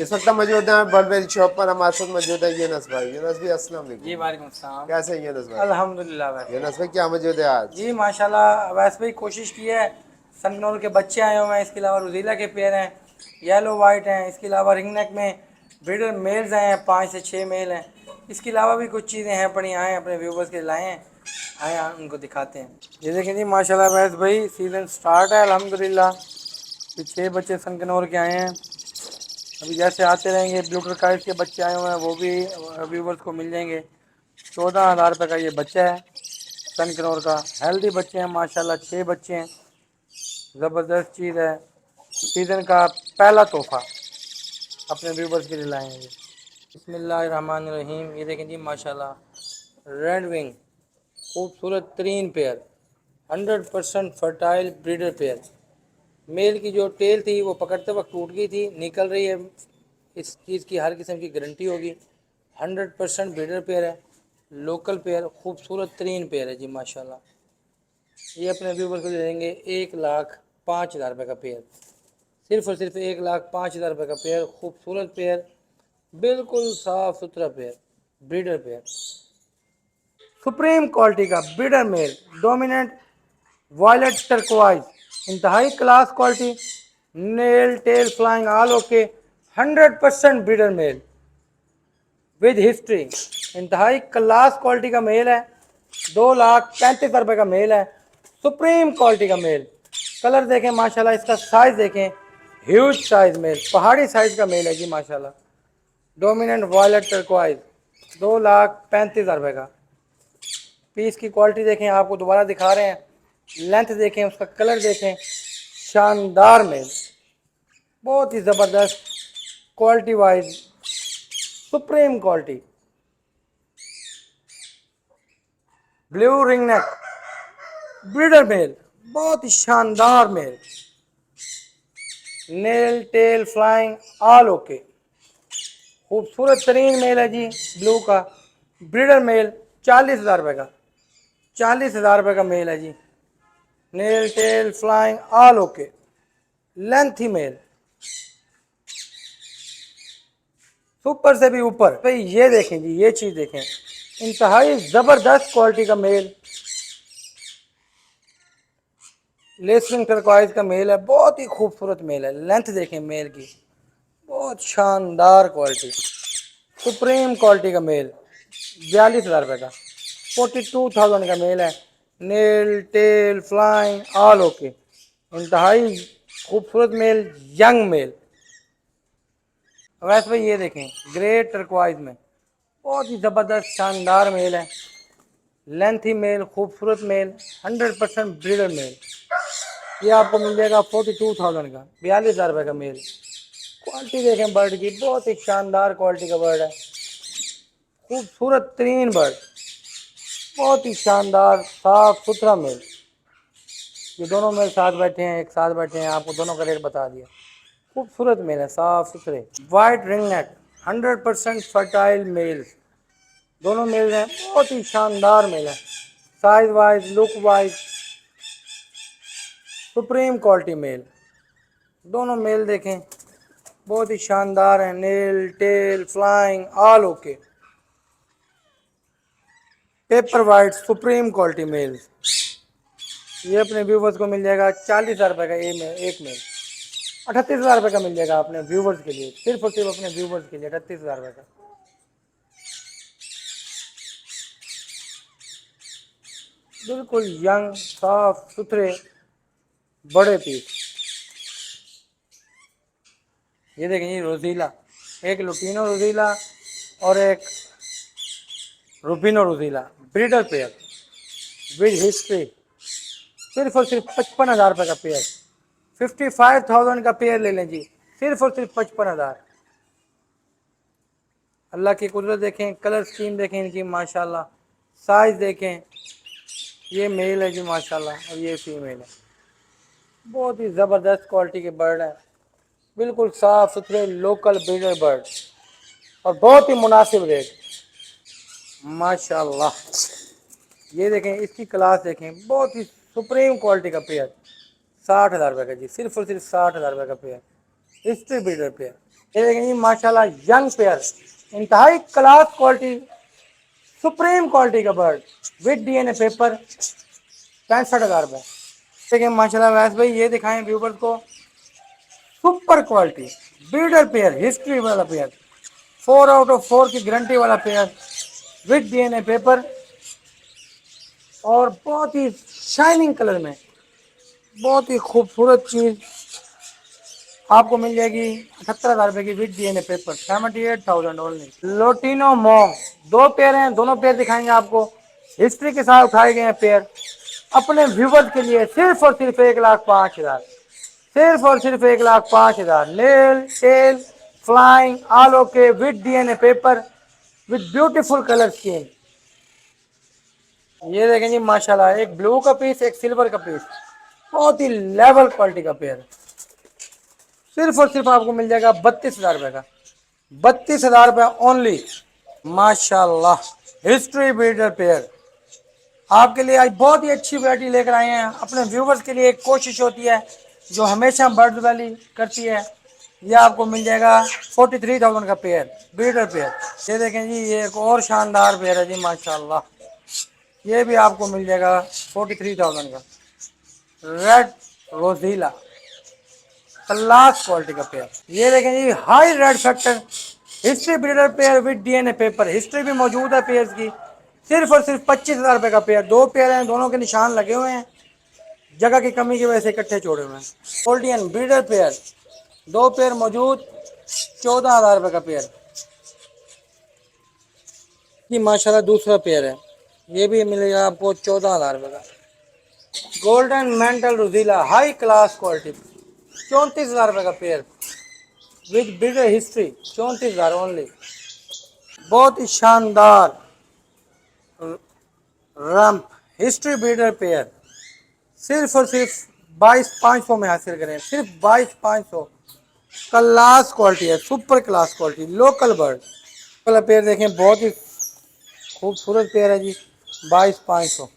इस वक्त हम मौजूद हैं बर्डवेल शॉप पर। हमारे साथ मौजूद है यूनस भाई। यूनस भाई अस्सलाम जी वालेकुम। वालेकुम सलाम। कैसे हैं यूनस भाई? अल्हम्दुलिल्लाह वैसे यूनस भाई क्या मौजूद है आज? जी माशाल्लाह वैसे भी कोशिश की है। सननूर के बच्चे आए हुए हैं, इसके अलावा रुजीला के पेयर हैं, येलो वाइट हैं, इसके अलावा रिंग नेक में ब्रीडर मेल्स हैं, 5 से 6 मेल हैं। इसके अलावा भी कुछ चीज़ें हैं अपनी आए अपने व्यूवर्स के लाए हैं, आए उनको दिखाते हैं। ये देखें जी माशाल्लाह वैसे भाई सीज़न स्टार्ट है अल्हम्दुलिल्लाह। ये 6 बच्चे सनकनौर के आए हैं। अभी जैसे आते रहेंगे ब्लूटर काइट के बच्चे आए हुए हैं वो भी व्यूवर्स को मिल जाएंगे। 14,000 रुपये का ये बच्चा है सन करोर का। हेल्दी बच्चे हैं माशाल्लाह, 6 बच्चे हैं। ज़बरदस्त चीज़ है, सीज़न का पहला तोहफा अपने व्यूवर्स के लिए लाए हैं। बिस्मिल्लाहिर्रहमानिर्रहीम। ये देखें जी माशाल्लाह रेड विंग खूबसूरत तरीन pair, 100% fertile breeder pair. Male की जो टेल थी वो पकड़ते वक्त टूट गई थी, निकल रही है। इस चीज़ की हर किस्म की गारंटी होगी। 100% ब्रीडर पेयर है, लोकल पेयर, खूबसूरत तरीन पेयर है जी माशाल्लाह। ये अपने व्यूवर को दे देंगे 1,05,000 रुपये का पेयर। सिर्फ और सिर्फ 1,05,000 रुपये का पेयर। खूबसूरत पेयर, बिल्कुल साफ़ सुथरा pair, breeder pair, supreme quality का breeder male, dominant violet turquoise, इंतहाई class quality, nail tail flying all okay, 100% breeder male with history. इंतहाई क्लास क्वालिटी का मेल है। 2,35,000 रुपये का मेल है, सुप्रीम क्वालिटी का मेल। कलर देखें माशाल्लाह, इसका साइज़ देखें, ह्यूज साइज मेल, पहाड़ी साइज़ का मेल है जी माशाल्लाह। डोमिनेंट वायलेट टर्कोइज, 2,35,000 रुपये का। पीस की क्वालिटी देखें, आपको दोबारा दिखा रहे हैं। लेंथ देखें, उसका कलर देखें, शानदार मेल, बहुत ही ज़बरदस्त quality wise, supreme quality. Blue ring neck breeder male, बहुत ही शानदार male, nail tail flying all okay, खूबसूरत तरीन मेल है जी ब्लू का। ब्रीडर मेल 40,000 रुपये का, 40,000 रुपये का मेल है जी। Nail tail flying all okay, lengthy male, super से भी ऊपर। भाई ये देखें जी, ये चीज़ देखें, इंतहाई ज़बरदस्त क्वालिटी का मेल, लेसरिंग टर्कवाइज का मेल है, बहुत ही खूबसूरत मेल है। लेंथ देखें मेल की, बहुत शानदार क्वालिटी, सुप्रीम क्वालिटी का मेल, 42,000 रुपये का, 42,000 का मेल है। Nail tail flying all okay, इंतहाई खूबसूरत मेल, यंग मेल। वैसे भाई ये देखें ग्रेट टर्कवाइज में, बहुत ही ज़बरदस्त शानदार मेल है, लेंथी मेल, खूबसूरत मेल, 100% ब्रीडर मेल। ये आपको मिल जाएगा 42,000 का, 42,000 रुपये का मेल। क्वालिटी देखें बर्ड की, बहुत ही शानदार क्वालिटी का बर्ड है, खूबसूरत तरीन बर्ड, बहुत ही शानदार साफ सुथरा मेल। ये दोनों मेल साथ बैठे हैं, एक साथ बैठे हैं, आपको दोनों का रेट बता दिया। खूबसूरत मेल है, साफ सुथरे। White ring neck, 100% fertile male, दोनों मेल हैं, बहुत ही शानदार मेल है। Size wise, look wise, supreme quality male. दोनों मेल देखें, बहुत ही शानदार है, nail tail flying all okay, paper white supreme quality male. ये अपने व्यूवर्स को मिल जाएगा 40,000 रुपये का एक मेल। 38,000 रुपये का मिल जाएगा अपने व्यूवर्स के लिए, सिर्फ और सिर्फ अपने व्यूवर्स के लिए 38,000 रुपये का। बिल्कुल यंग साफ सुथरे बड़े पीस। ये देखें ये रोजीला, एक लुटीनो रोजीला और एक रूबिनो रोजीला, ब्रीडर पेयर विद हिस्ट्री। सिर्फ और सिर्फ 55,000 रुपये का पेयर, 55,000 का पेयर ले लें जी, सिर्फ और सिर्फ 55,000। अल्लाह की कुदरत देखें, कलर स्कीम देखें इनकी माशाल्लाह, साइज़ देखें। ये मेल है जी माशाल्लाह और ये फीमेल है। बहुत ही ज़बरदस्त क्वालिटी के बर्ड हैं, बिल्कुल साफ़ सुथरे लोकल ब्रीडर बर्ड और बहुत ही मुनासिब रेट माशाल्लाह। ये देखें इसकी क्लास देखें, बहुत ही सुप्रीम क्वालिटी का पेयर, 60,000 रुपये का जी, सिर्फ और सिर्फ 60,000 रुपये का पेयर, हिस्ट्री ब्रीडर पेयर। ये देखें जी माशाल्लाह यंग पेयर, इंतहाई क्लास क्वालिटी, सुप्रीम क्वालिटी का बर्ड विद डीएनए पेपर, 65,000 रुपये। देखिए माशाल्लाह वैस भाई ये दिखाएं व्यूवर्स को, super quality breeder pair, history वाला पेयर, 4 आउट ऑफ 4 की गारंटी वाला पेयर विद डीएनए पेपर और बहुत ही शाइनिंग कलर में, बहुत ही खूबसूरत चीज़ आपको मिल जाएगी 78,000 रुपये की with DNA paper, 78,000 only. Lutino मॉन्ग, 2 pair हैं, दोनों पेयर दिखाएंगे आपको, हिस्ट्री के साथ उठाए गए हैं पेयर अपने व्यूवर्स के लिए, सिर्फ और सिर्फ 1,05,000, सिर्फ और सिर्फ 1,05,000। Nail tail flying all okay with DNA paper with beautiful colour scheme. ये देखें जी माशाल्लाह, एक ब्लू का पीस, एक सिल्वर का पीस, बहुत ही लेवल क्वालिटी का पेयर, सिर्फ और सिर्फ आपको मिल जाएगा 32,000 रुपये का, 32,000 रुपये ओनली। माशाल्लाह हिस्ट्री ब्रीडर पेयर आपके लिए आज बहुत ही अच्छी वैरायटी लेकर आए हैं अपने व्यूवर्स के लिए। एक कोशिश होती है जो हमेशा बर्ड वैली करती है, ये आपको मिल जाएगा 43,000 का पेयर, ब्रीडर पेयर। ये देखें जी, ये एक और शानदार पेयर है जी माशाल्लाह, ये भी आपको मिल जाएगा 43,000 का, रेड रोजीला, क्लास क्वालिटी का पेयर। ये देखें जी high red factor history breeder pair with DNA paper, history भी मौजूद है पेयर की, सिर्फ और सिर्फ 25,000 रुपये का पेयर। 2 पेयर हैं, दोनों के निशान लगे हुए हैं, जगह की कमी की वजह से इकट्ठे छोड़े हुए हैं। गोल्डियन ब्रीडर पेयर 2 पेयर मौजूद, 14,000 रुपये का पेयर। ये माशाल्लाह दूसरा पेयर है, ये भी मिलेगा आपको 14,000 रुपये का। Golden mantle rosella high class quality, 34,000 रुपये का pair with breeder history, 34,000 only. बहुत ही शानदार रैम्प हिस्ट्री ब्रीडर पेयर, सिर्फ और सिर्फ 22,500 में हासिल करें, सिर्फ 22,500। क्लास क्वालिटी है, super class quality, local bird वाला पेयर देखें, बहुत ही खूबसूरत पेयर है जी, 22,500।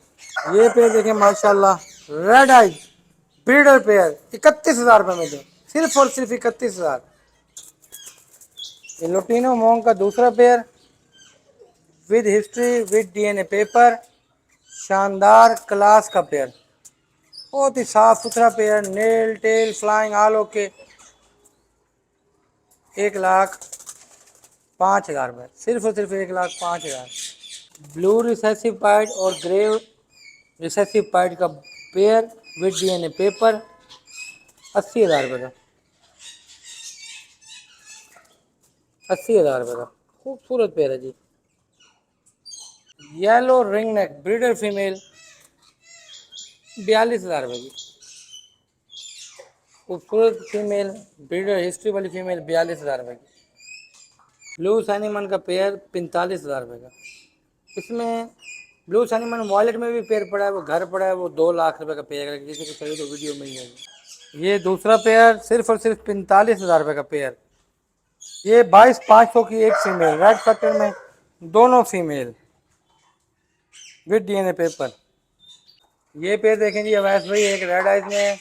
ये पेयर देखें माशाल्लाह, रेड आई ब्रीडर पेयर 31,000 रुपये में दे, सिर्फ और सिर्फ 31,000। ये लोटिनो मोंग का दूसरा pair with history with DNA paper, शानदार क्लास का पेयर, बहुत ही साफ सुथरा pair, nail tail flying all okay, 1,05,000 रुपये, सिर्फ और सिर्फ 1,05,000। ब्लू रिसेसिव पाइड और ग्रे रिसेसिव पाइड का पेयर विद डीएनए पेपर, 80,000 रुपये का, 80,000 रुपये का खूबसूरत पेयर है जी। Yellow ring neck breeder female, 42,000 रुपये की, खूबसूरत फीमेल ब्रीडर हिस्ट्री वाली फीमेल, 42,000 रुपये की। ब्लू सैनिमन का पेयर 45,000 रुपये का। इसमें ब्लू सैनिमन वॉलेट में भी पेयर पड़ा है, वो घर पड़ा है, वो 2 लाख रुपये का पेयर है, किसी को चाहिए तो वीडियो मिल जाएगी। ये दूसरा पेयर सिर्फ और सिर्फ 45,000 रुपये का पेयर, ये 22,500 की एक फीमेल, रेड फैक्टर में दोनों फीमेल विद डीएनए पेपर। ये पेयर देखें जी अवैस भाई, एक रेड आइज में है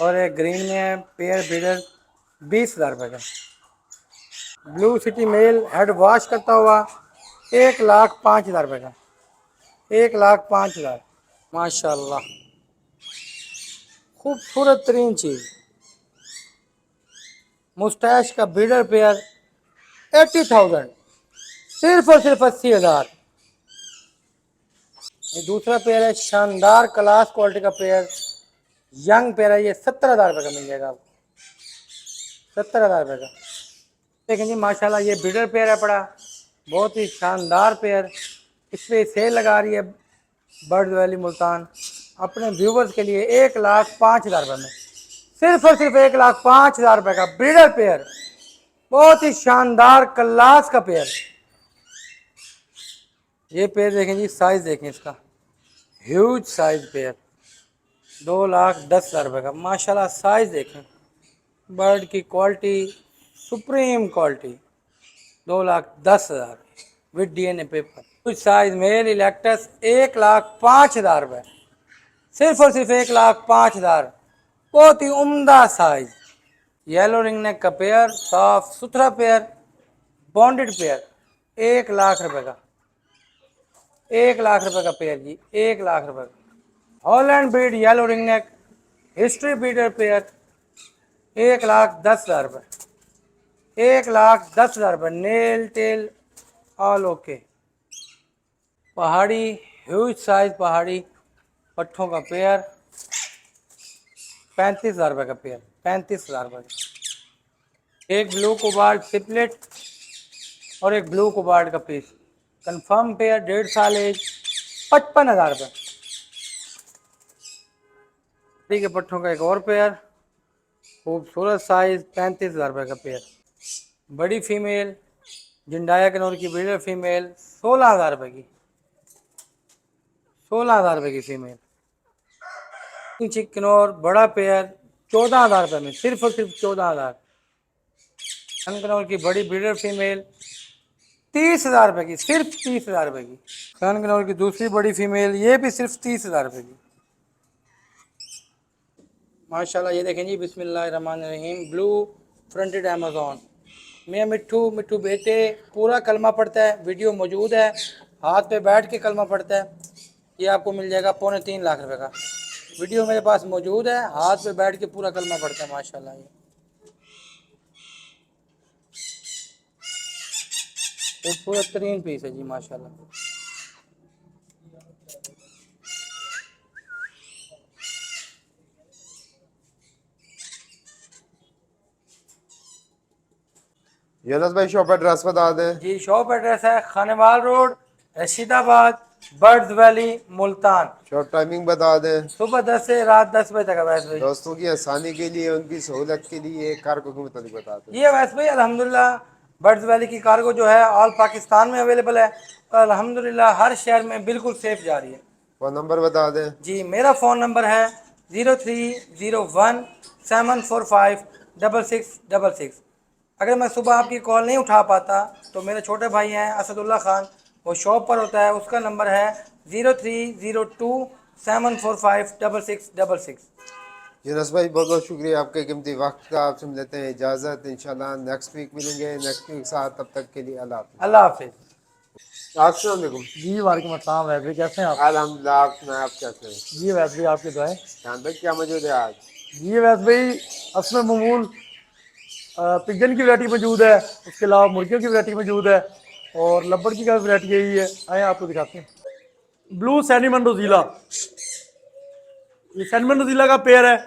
और एक ग्रीन में है, पेयर ब्रीडर 20,000 रुपये का। Blue city male head wash करता हुआ, 1,05,000 रुपये का, 1,05,000। माशाल्लाह खूबसूरत तरीन चीज़, मुस्टैश का ब्रीडर पेयर 80,000, सिर्फ और सिर्फ 80,000। ये दूसरा पेयर है, शानदार क्लास क्वालिटी का पेयर, यंग पेयर है, ये 70,000 रुपये का मिल जाएगा आपको, 70,000 रुपये का। देखें जी माशाल्लाह, ये ब्रीडर पेयर है पड़ा, बहुत ही शानदार पेयर, इस पर सेल लगा रही है बर्ड वैली मुल्तान अपने व्यूवर्स के लिए 1,05,000 रुपये में, सिर्फ और सिर्फ 1,05,000 रुपये का ब्रीडर पेयर, बहुत ही शानदार क्लास का पेयर। ये पेयर देखें जी, साइज देखें इसका, ह्यूज साइज पेयर, 2,10,000 रुपये का। माशाल्लाह साइज देखें, बर्ड की quality supreme quality, 2,10,000 with DNA paper, कुछ साइज मेल इलेक्टस, 1,05,000 रुपये, सिर्फ और सिर्फ 1,05,000, बहुत ही उम्दा साइज, येलो रिंग नेक का पेयर, साफ सुथरा पेयर, बॉन्डेड पेयर, 1,00,000 रुपए का, 1,00,000 रुपए का पेयर जी, 1,00,000 रुपए का। हॉलैंड ब्रीड येलो रिंग नेक हिस्ट्री ब्रीडर पेयर, 1,10,000 रुपए, 1,10,000 रुपए। Nail tail all okay. पहाड़ी ह्यूज साइज पहाड़ी पट्ठों का पेयर, 35,000 रुपए का पेयर, 35,000 रुपए का। एक ब्लू कोबाल्ट सिपलेट और एक ब्लू कोबाल्ट का पीस, कंफर्म पेयर, 1.5 साल एज, 55,000 रुपये। ठीक है, पट्ठों का एक और पेयर, खूबसूरत साइज, 35,000 रुपये का पेयर। बड़ी फीमेल जिंडाया कनौर की ब्रीडर फीमेल, 16,000 रुपये की, 16,000 रुपये की फीमेल। चिकनौर बड़ा पेयर 14,000 रुपये में, सिर्फ और सिर्फ 14,000। कनौर की बड़ी ब्रीडर फीमेल 30,000 रुपये की, सिर्फ 30,000 रुपये की। कनौर की दूसरी बड़ी फीमेल, ये भी सिर्फ 30,000 रुपये की। माशाल्लाह, ये देखें जी, बिस्मिल्लाहिर्रहमानिर्रहीम, ब्लू फ्रंटेड अमेज़ॉन। मियाँ मिट्ठू बेटे पूरा कलमा पढ़ता है, वीडियो मौजूद है, हाथ पे बैठ के कलमा पढ़ता है। ये आपको मिल जाएगा 2.25 लाख रुपए का, वीडियो मेरे पास मौजूद है, हाथ पे बैठ के पूरा कलमा पढ़ता है माशाल्लाह। ये खूबसूरत तरीन पीस है जी माशाल्लाह। यूनुस भाई शॉप एड्रेस बता दें। जी, शॉप एड्रेस है Khanewal road, Rashidabad, birds valley, Multan. Shop timing बता दें। सुबह 10 से रात 10 बजे तक है वैसे भाई। दोस्तों की आसानी के लिए, उनकी सहूलत के लिए कार्गो के मुताबिक बता दें। ये वैसे भाई अल्हम्दुलिल्लाह बर्ड्स वैली की कार्गो जो है ऑल पाकिस्तान में अवेलेबल है और अल्हम्दुलिल्लाह हर शहर में बिल्कुल सेफ जा रही है। फ़ोन नंबर बता दें। जी, मेरा फ़ोन नंबर है 0301-745-6666। अगर मैं सुबह आपकी कॉल नहीं उठा पाता तो मेरे छोटे भाई हैं असदुल्ला खान, वो शॉप पर होता है, उसका नंबर है 0302-745-6666। यूनुस भाई बहुत बहुत शुक्रिया आपके कीमती वक्त का। आपसे मिलते हैं इजाज़त, इंशाल्लाह नेक्स्ट वीक मिलेंगे नेक्स्ट वीक साथ। तब तक के लिए अल्लाह हाफ़िज़। अल्लाह हाफिज़। अस्सलाम वालेकुम। जी वालेकुम अस्सलाम। वैसे कैसे हैं आप? अल्हम्दुलिल्लाह, आप सुनाएं, आप कैसे हैं? जी वैसे भाई आपकी दुआएं। यहाँ पे क्या मौजूद है आज? जी वैसे भाई असम ममूल पिजन की वैरायटी मौजूद है, उसके अलावा मुर्गियों की वैरायटी मौजूद है और लब्बड़ की का वैरायटी यही है। आए आपको दिखाते हैं। ब्लू सैनिमन रोजीला, ये सैनिमन रोजीला का पेयर है,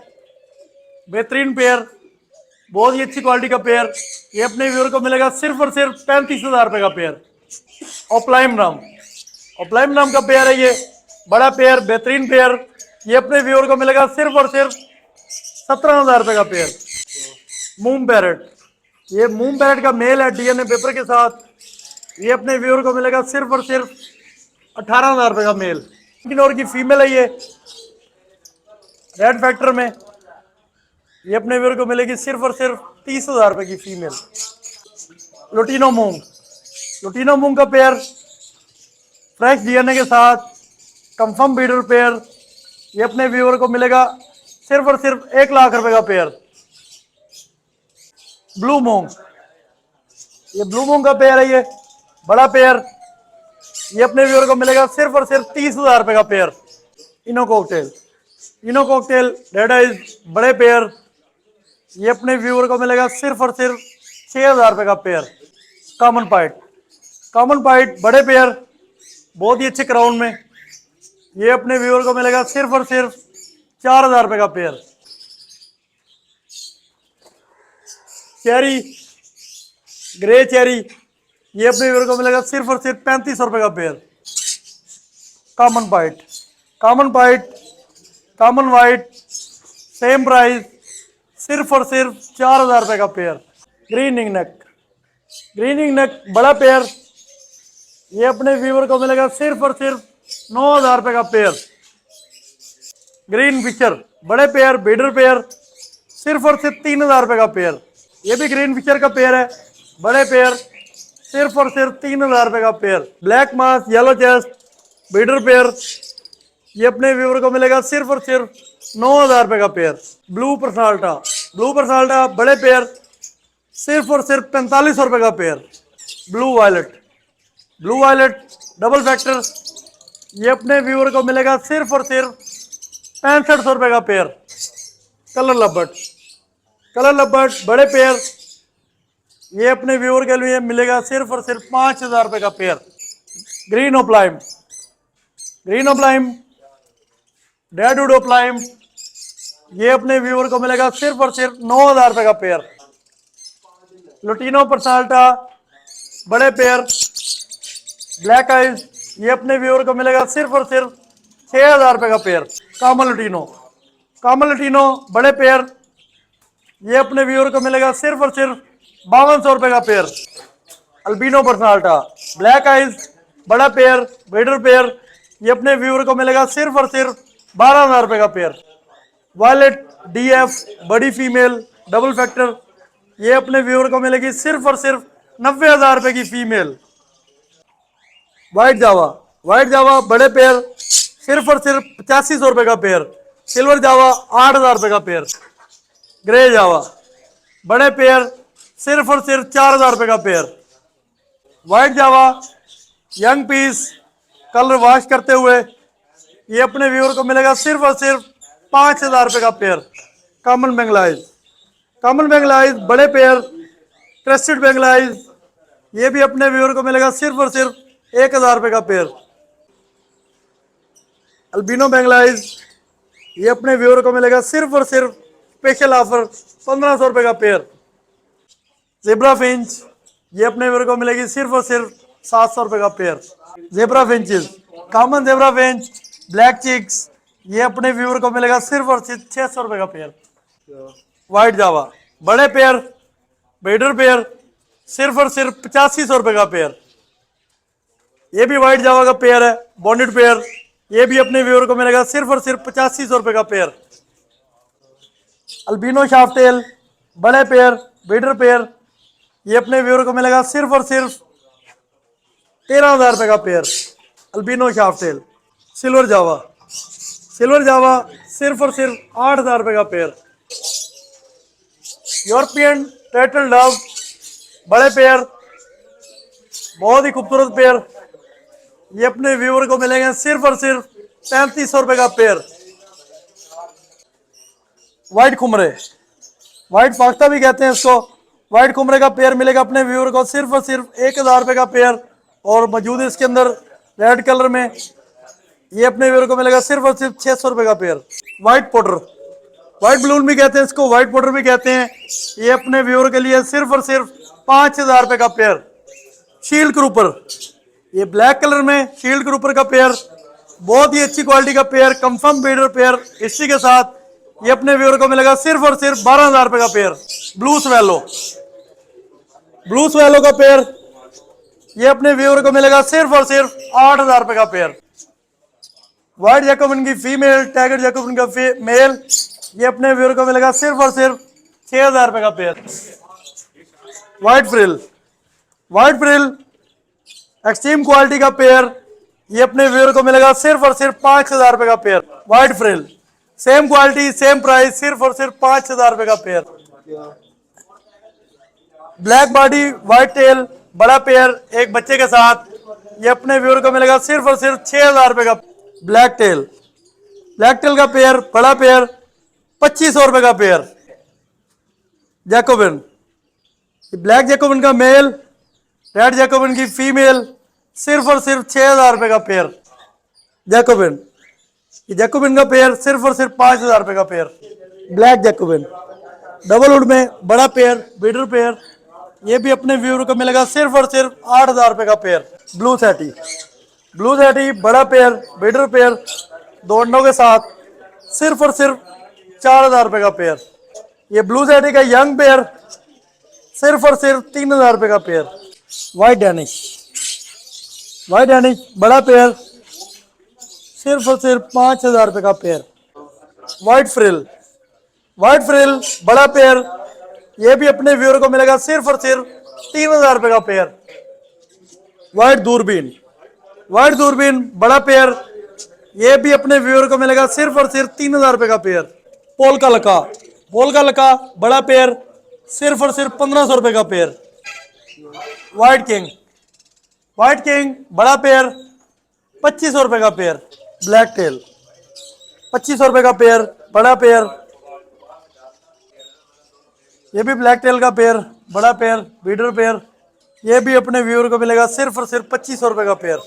बेहतरीन पेयर, बहुत ही अच्छी क्वालिटी का पेयर। ये अपने व्यूअर को मिलेगा सिर्फ और सिर्फ 35,000 रुपये का पेयर। ओप्लाइम नाम का पेयर है, ये बड़ा पेयर, बेहतरीन पेयर। ये अपने व्यूअर को मिलेगा सिर्फ और सिर्फ 17,000 रुपये का पेयर। मूम पैरेट, ये मूम पैरेट का मेल है डीएनए पेपर के साथ। ये अपने व्यूअर को मिलेगा सिर्फ और सिर्फ 18,000 रुपये का मेल। और की फीमेल है, ये रेड फैक्टर में। ये अपने व्यूअर को मिलेगी सिर्फ और सिर्फ 30,000 रुपये की फीमेल। लुटीनो मूंग का पेयर, फ्रेश डीएनए के साथ, कंफर्म ब्रीडर पेयर। ये अपने व्यूअर को मिलेगा सिर्फ और सिर्फ 1,00,000 रुपये का पेयर। ब्लू मूंग, ये ब्लू मूंग का पेयर है, ये बड़ा पेयर। ये अपने व्यूअर को मिलेगा सिर्फ और सिर्फ 30,000 रुपये का पेयर। इनो कॉकटेल रेड आइज बड़े पेयर। ये अपने व्यूअर को मिलेगा सिर्फ और सिर्फ 6,000 रुपये का पेयर। कॉमन पाइट बड़े पेयर, बहुत ही अच्छे क्राउन में। ये अपने व्यूअर को मिलेगा सिर्फ और सिर्फ 4,000 रुपये का पेयर। ग्रे चेरी, ये अपने व्यूअर को मिलेगा सिर्फ और सिर्फ 3500 रुपये का pair. Common white same price, सिर्फ और सिर्फ 4,000 रुपये का पेयर। ग्रीनिंग नेक बड़ा पेयर, ये अपने व्यूअर को मिलेगा सिर्फ और सिर्फ 9,000 रुपये का पेयर। ग्रीन फिशर बड़े पेयर, बीडर पेयर, सिर्फ और सिर्फ 3,000 रुपये का पेयर। ये भी ग्रीन फिशर का पेयर है, बड़े पेयर, सिर्फ और सिर्फ 3,000 रुपये का पेयर। ब्लैक मास येलो चेस्ट बीडर पेयर, ये अपने व्यूअर को मिलेगा सिर्फ और सिर्फ 9,000 रुपये का पेयर। ब्लू ब्लू बरसाल्टा बड़े पेयर सिर्फ और सिर्फ 4500 रुपये का pair. Blue violet double factor, ये अपने व्यूअर को मिलेगा सिर्फ और सिर्फ 6500 रुपये का पेयर। कलर लबर्ट बड़े पेयर, ये अपने व्यूअर के लिए मिलेगा सिर्फ और सिर्फ 5000 रुपये का पेयर। ग्रीन ओप्लाइम डेडवुड ओप्लाइम, ये अपने व्यूअर को मिलेगा सिर्फ और सिर्फ 9000 रुपये का पेयर। लुटिनो परसाल्टा बड़े पेयर ब्लैक आइज, ये अपने व्यूअर को मिलेगा सिर्फ और सिर्फ 6000 रुपये का पेयर। कामन लुटिनो बड़े पेयर, ये अपने व्यूअर को मिलेगा सिर्फ और सिर्फ 5200 रुपये का पेयर। अल्बिनो परसाल्टा ब्लैक आइज बड़ा पेयर ब्रीडर पेयर, ये अपने व्यूअर को मिलेगा सिर्फ और सिर्फ 12000 रुपये का पेयर। वायलेट डीएफ बड़ी फीमेल डबल फैक्टर, ये अपने व्यूअर को मिलेगी सिर्फ और सिर्फ 90000 रुपये की फीमेल। वाइट जावा बड़े पेयर सिर्फ और सिर्फ 8500 रुपये का पेयर। सिल्वर जावा 8000 रुपये का पेयर। ग्रे जावा बड़े पेयर सिर्फ और सिर्फ 4000 रुपये का पेयर। वाइट जावा यंग पीस कलर वॉश करते हुए, ये अपने व्यूअर को मिलेगा सिर्फ और सिर्फ 5000 रुपये का पेयर। कॉमन बेंगलाइज बड़े पेयर क्रेस्टेड बेंगलाइज, ये भी अपने व्यूअर को मिलेगा सिर्फ और सिर्फ 1000 रुपये का पेयर। अल्बिनो बेंगलाइज, ये अपने व्यूअर को मिलेगा सिर्फ और सिर्फ स्पेशल ऑफर 1500 रुपये का पेयर। जेब्रा फिंच, ये अपने व्यूअर को मिलेगी सिर्फ और सिर्फ 700 रुपये का pair. Zebra finches common zebra finch black chicks, ये अपने व्यूअर को मिलेगा सिर्फ और सिर्फ 600 रुपये का पेयर। वाइट जावा बड़े पेयर ब्रीडर पेयर सिर्फ और सिर्फ 8500 रुपये का पेयर। ये भी वाइट जावा का पेयर है बॉन्डेड पेयर, ये भी अपने व्यूअर को मिलेगा सिर्फ और सिर्फ 8500 रुपये का पेयर। अल्बिनो शाफ्टेल बड़े पेयर ब्रीडर पेयर, ये अपने व्यूअर को मिलेगा सिर्फ और सिर्फ 13000 रुपये का पेयर। अल्बिनो शाफ्टेल सिल्वर जावा सिर्फ और सिर्फ 8000 रुपये का पेयर। यूरोपियन टर्टल डव बड़े पेयर बहुत ही खूबसूरत पेयर, ये अपने व्यूअर को मिलेंगे सिर्फ और सिर्फ 3500 रुपये का पेयर। व्हाइट फाख्ता भी कहते हैं इसको, व्हाइट खुमरे का पेयर मिलेगा अपने व्यूअर को सिर्फ और सिर्फ 1000 रुपये का पेयर। और मौजूद है इसके अंदर रेड कलर में, ये अपने व्यूअर को मिलेगा सिर्फ और सिर्फ 600 रुपये का पेयर। व्हाइट बलून भी कहते हैं इसको, व्हाइट पोटर भी कहते हैं, ये अपने व्यूअर के लिए सिर्फ और सिर्फ 5000 रुपये का पेयर। शील्ड क्रूपर, ये ब्लैक कलर में शील्ड क्रूपर का पेयर बहुत ही अच्छी क्वालिटी का पेयर कंफर्म ब्रीडर पेयर, इसी के साथ ये अपने व्यूअर को मिलेगा सिर्फ और सिर्फ 12000 रुपये का पेयर। ब्लू स्वेलो का पेयर, ये अपने व्यूअर को मिलेगा सिर्फ और सिर्फ 8000 रुपये का पेयर। व्हाइट जैकोबिन की फीमेल टाइगर जैकोबिन का मेल, ये अपने व्यूअर को मिलेगा सिर्फ और सिर्फ 6000 रुपये का pair. White frill extreme quality का पेयर, ये अपने व्यूअर को मिलेगा सिर्फ और सिर्फ 5000 रुपये का pair. White frill same quality same price सिर्फ और सिर्फ 5000 रुपये का pair. Black body white tail बड़ा पेयर एक बच्चे के साथ, ये अपने व्यूअर को मिलेगा सिर्फ और सिर्फ 6000 रुपये का। ब्लैक टेल का पेयर बड़ा पेयर 2500 रुपये का पेयर। जैकोबिन ब्लैक जैकोबिन का मेल रेड जैकोबिन की फीमेल सिर्फ और सिर्फ 6000 रुपये का पेयर। जैकोबिन का पेयर सिर्फ और सिर्फ 5000 रुपये का pair. Black Jacobian double would में बड़ा पेयर ब्रीडर पेयर, ये भी अपने व्यूअर को मिलेगा सिर्फ और सिर्फ 8000 रुपये का पेयर। ब्लू सैटी बड़ा पेयर ब्रीडर पेयर दो अंडों के साथ सिर्फ और सिर्फ 4000 रुपये का पेयर। ये ब्लू सैटी का यंग पेयर सिर्फ और सिर्फ 3000 रुपये का पेयर। व्हाइट डैनिश बड़ा पेयर सिर्फ और सिर्फ 5000 रुपये का पेयर। व्हाइट फ्रिल बड़ा पेयर, ये भी अपने व्यूअर को मिलेगा सिर्फ और सिर्फ 3000 रुपये का पेयर। व्हाइट दूरबीन बड़ा पेयर, ये भी अपने व्यूअर को मिलेगा सिर्फ और सिर्फ 3000 रुपये का पेयर। बोल का लका बड़ा पेयर सिर्फ और सिर्फ 1500 रुपए का पेयर। व्हाइट किंग बड़ा पेयर 2500 रुपए का पेयर। ब्लैक टेल 2500 रुपए का पेयर, बड़ा पेयर। ये भी ब्लैक टेल का पेयर, बड़ा पेयर, बीडर पेयर। ये भी अपने व्यूअर को मिलेगा सिर्फ और सिर्फ 2500 रुपए का पेयर।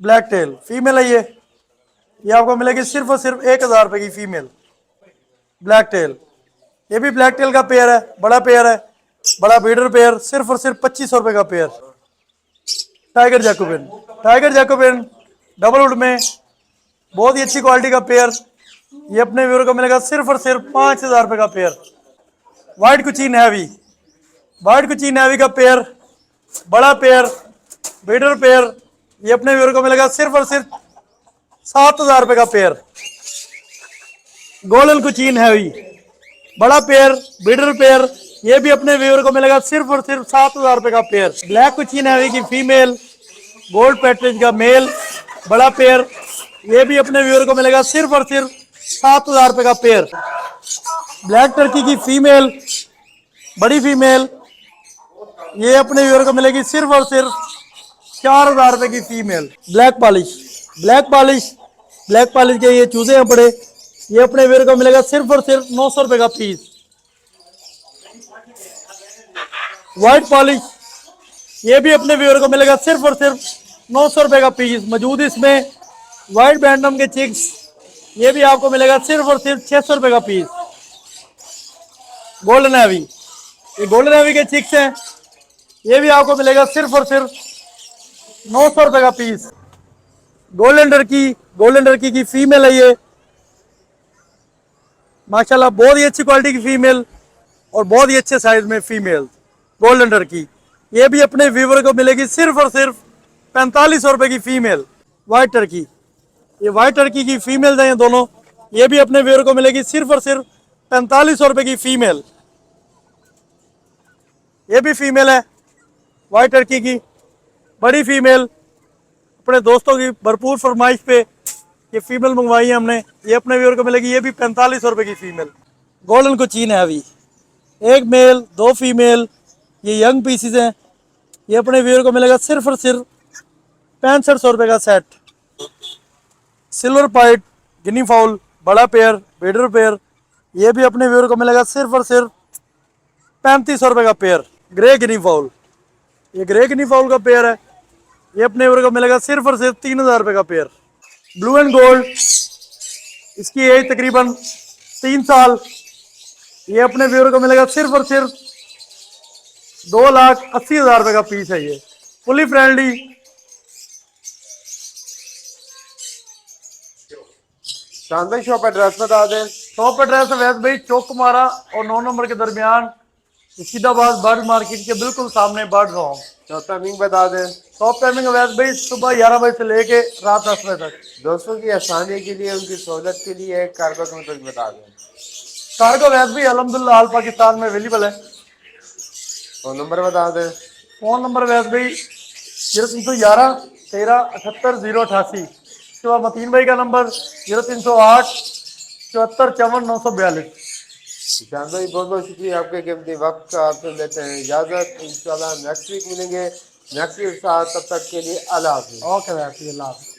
ब्लैक टेल फीमेल है ये आपको मिलेगी सिर्फ और सिर्फ 1000 रुपए की फीमेल। ब्लैक टेल, ये भी ब्लैक टेल का पेयर है, बड़ा पेयर है, बड़ा बीडर पेयर, सिर्फ और सिर्फ 2500 रुपए का pair. Tiger Jacobian double would में बहुत ही अच्छी क्वालिटी का पेयर, ये अपने व्यूअर को मिलेगा सिर्फ और सिर्फ 5000 रुपए का पेयर। व्हाइट कुचीन हैवी का पेयर, बड़ा पेयर, बीडर पेयर, ये अपने व्यूअर को मिलेगा सिर्फ और सिर्फ 7000 रुपए का पेयर। गोल्डन कुचीन हैवी बड़ा पेयर, बीडर पेयर, ये भी अपने व्यूअर को मिलेगा सिर्फ और सिर्फ 7000 रुपए का पेयर। ब्लैक कुचीन हैवी की फीमेल, गोल्ड पैट्रिज का मेल, बड़ा पेयर, ये भी अपने व्यूअर को मिलेगा सिर्फ और सिर्फ 7000 रुपए का पेयर। ब्लैक टर्की की फीमेल, बड़ी फीमेल, ये अपने व्यूअर को मिलेगी सिर्फ और सिर्फ 4000 रुपए की फीमेल। ब्लैक पॉलिश के ये चूजे हैं बड़े, ये अपने व्यूअर को मिलेगा सिर्फ और सिर्फ 900 रुपए का पीस। व्हाइट पॉलिश, ये भी अपने व्यूअर को मिलेगा सिर्फ और सिर्फ 900 रुपए का पीस। मौजूद इसमें व्हाइट बैंडम के चिक्स, ये भी आपको मिलेगा सिर्फ और सिर्फ 600 रुपए का पीस। गोल्डन हैवी, ये गोल्डन हैवी के चिक्स हैं, ये भी आपको मिलेगा सिर्फ और सिर्फ 900 रुपए का पीस। गोल्डन टर्की की फीमेल है ये, माशाल्लाह बहुत ही अच्छी क्वालिटी की फीमेल और बहुत ही अच्छे साइज में फीमेल। गोल्डन टर्की, ये भी अपने व्यूअर को मिलेगी सिर्फ और सिर्फ 4500 रुपए की फीमेल। व्हाइट टर्की, ये व्हाइट टर्की की फीमेल हैं ये दोनों, ये भी अपने व्यूअर को मिलेगी सिर्फ और सिर्फ 4500 रुपए की फीमेल। ये भी फीमेल है व्हाइट टर्की की, बड़ी फीमेल, अपने दोस्तों की भरपूर फरमाइश पे ये फीमेल मंगवाई है हमने, ये अपने व्यूअर को मिलेगी, ये भी 4500 रुपए की फीमेल। गोल्डन कोचीन हैवी, एक मेल 2 फीमेल, ये यंग पीसीज हैं, ये अपने व्यूअर को मिलेगा सिर्फ और सिर्फ 6500 रुपए का सेट। सिल्वर पाइट गिनी फाउल, बड़ा पेयर, बीडर पेयर, ये भी अपने व्यूअर को मिलेगा सिर्फ और सिर्फ 3500 रुपए का पेयर। ग्रे गिनी फाउल, ये ग्रे गिनी फाउल का पेयर है, ये अपने व्यूअर को मिलेगा सिर्फ और सिर्फ 3000 रुपए का पेयर। ब्लू एंड गोल्ड, इसकी एज तकरीबन 3 साल, ये अपने व्यूअर को मिलेगा सिर्फ और सिर्फ 2,80,000 रुपए का पीस है। ये फुली फ्रेंडली, शानदार शॉप एड्रेस बता दें। शॉप एड्रेस वैस भाई चौक कुमारा और 9 नंबर के दरमियान, मुर्शिदाबाद बर्ड मार्केट के बिल्कुल सामने बर्ड होम। शॉप टाइमिंग बता दें। शॉप टाइमिंग वैस भाई सुबह 11 बजे से लेके रात 10 बजे तक। दोस्तों की आसानी के लिए, उनकी सहूलत के लिए कार्गो का मतलब बता दें। कार्गो वैस भाई अल्हम्दुलिल्लाह ऑल पाकिस्तान में अवेलेबल है। फोन नंबर बता दें। फोन नंबर वैस भाई 0311 13 78 088। इसके बाद मतीन भाई का नंबर 0308 74 54 942। शान भाई बहुत बहुत शुक्रिया आपके कीमती वक्त का। आपसे लेते हैं इजाज़त, इंशाल्लाह नेक्स्ट वीक मिलेंगे नेक्स्ट वीक साथ, तब तक के लिए अल्लाह हाफ़िज़। ओके वैस, अल्लाह हाफ़िज़।